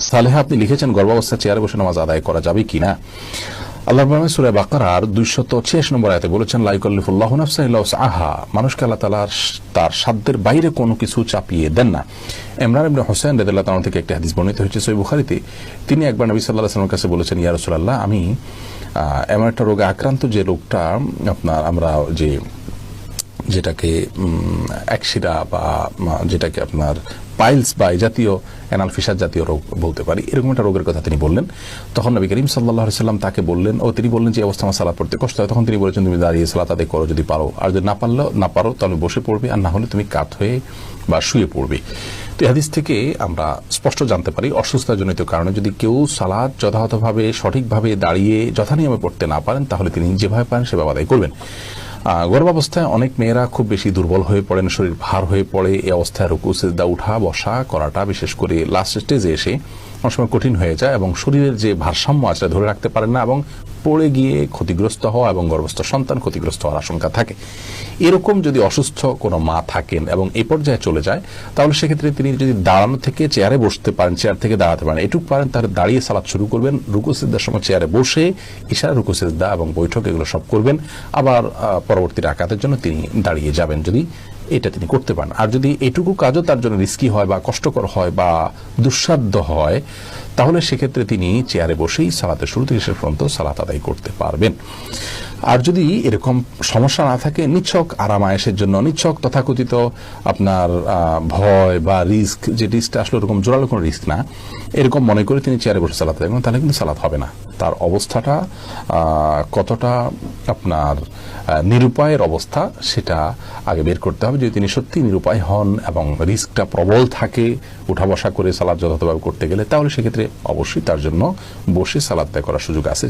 সালেহা আপনি লিখেছেন গর্ভাবস্থায় চেয়ারে বসে নামাজ আদায় করা যাবে কিনা। আল্লাহ সূরা বাকারার 286 নম্বর আয়াতে বলেছেন, লা ইউকাল্লিফুল্লাহু নাফসান ইল্লা উসআহা, মানুষকে আল্লাহ তাআলা তার সাধ্যের বাইরে কোনো কিছু চাপিয়ে দেন না। ইমরান ইবনে হুসাইন রাদিয়াল্লাহু তাআলা থেকে একটা হাদিস বর্ণিত হয়েছে সহিহ বুখারীতে। তিনি একবার নবী সাল্লাল্লাহু আলাইহি ওয়াসাল্লামের কাছে বলেছেন, ইয়া রাসূলুল্লাহ, আমি এমন একটা রোগে আক্রান্ত যে রোগটা আপনার আমরা যেটাকে একশিরা বা যেটাকে আপনার পাইলস বা এই জাতীয় অ্যানাল ফিসার জাতীয় রোগ বলতে পারি, এরকম একটা রোগের কথা তিনি বললেন। তখন নবী করিম সাল্লাল্লাহু আলাইহি ওয়াসাল্লাম তাকে বললেন, তিনি বললেন যে অবস্থা আমার সালাত পড়তে কষ্ট হয়। তখন তিনি বলেছেন, তুমি দাঁড়িয়ে সালাত আদায় করো যদি পারো, আর যদি না পারো তাহলে বসে পড়বে, আর না হলে তুমি কাত হয়ে বা শুয়ে পড়বে। তো এই হাদিস থেকে আমরা স্পষ্ট জানতে পারি অসুস্থতাজনিত কারণে যদি কেউ সালাত যথাযথভাবে সঠিকভাবে দাঁড়িয়ে যথানিয়মে পড়তে না পারেন, তাহলে তিনি যেভাবে পারেন সেভাবে আদায় করবেন। গর্ভাবস্থায় অনেক মেয়েরা খুব বেশি দুর্বল হয়ে পড়েন, শরীর ভার হয়ে পড়ে। এই অবস্থায় রুকু সিজদা উঠা বসা করাটা বিশেষ করে লাস্ট স্টেজে এসে অনেক সময় কঠিন হয়ে যায় এবং শরীরের যে ভারসাম্য আছে ধরে রাখতে পারেন না এবং পড়ে গিয়ে ক্ষতিগ্রস্ত হওয়া এবং গর্ভস্থ সন্তান ক্ষতিগ্রস্ত হওয়ার আশঙ্কা থাকে। এরকম যদি অসুস্থ কোনো মা থাকেন এবং এই পর্যায়ে চলে যায়, তাহলে সেক্ষেত্রে তিনি যদি দাঁড়ানো থেকে চেয়ারে বসতে পারেন, চেয়ার থেকে দাঁড়াতে পারেন, এটুকু পারেন, তাহলে দাঁড়িয়ে সালাত শুরু করবেন। রুকু সিজদার সময় চেয়ারে বসে ইশারা রুকু সিজদা এবং বৈঠক এগুলো সব করবেন। আবার পরবর্তী রাকাতের জন্য তিনি দাঁড়িয়ে যাবেন, যদি এটা তিনি করতে পারেন। আর যদি এটুকু কাজও তার জন্য রিস্কি হয় বা কষ্টকর হয় বা দুঃসাধ্য হয়, তাহলে সেক্ষেত্রে তিনি চেয়ারে বসেই সালাতের শুরু থেকে শেষ পর্যন্ত সালাত আদায় করতে পারবেন। আর যদি এরকম সমস্যা না থাকে, নিছক আরামায়েশের জন্য, নিছক তথাকথিত আপনার ভয় বা রিস্ক, যে রিস্কটা আসলে ওরকম জোরালো কোনো রিস্ক না, এরকম মনে করে তিনি চেয়ারে বসে সালাত আদায় করেন, তাহলে কিন্তু সালাত হবে না। তার অবস্থাটা কতটা আপনার নিরুপায়ের অবস্থা সেটা আগে বের করতে হবে। যদি তিনি সত্যি নিরুপায় হন এবং রিস্কটা প্রবল থাকে উঠা বসা করে সালাত যথাযথভাবে করতে গেলে, তাহলে সেক্ষেত্রে অবশ্যই তার জন্য বসে সালাত আদায় করার সুযোগ আছে।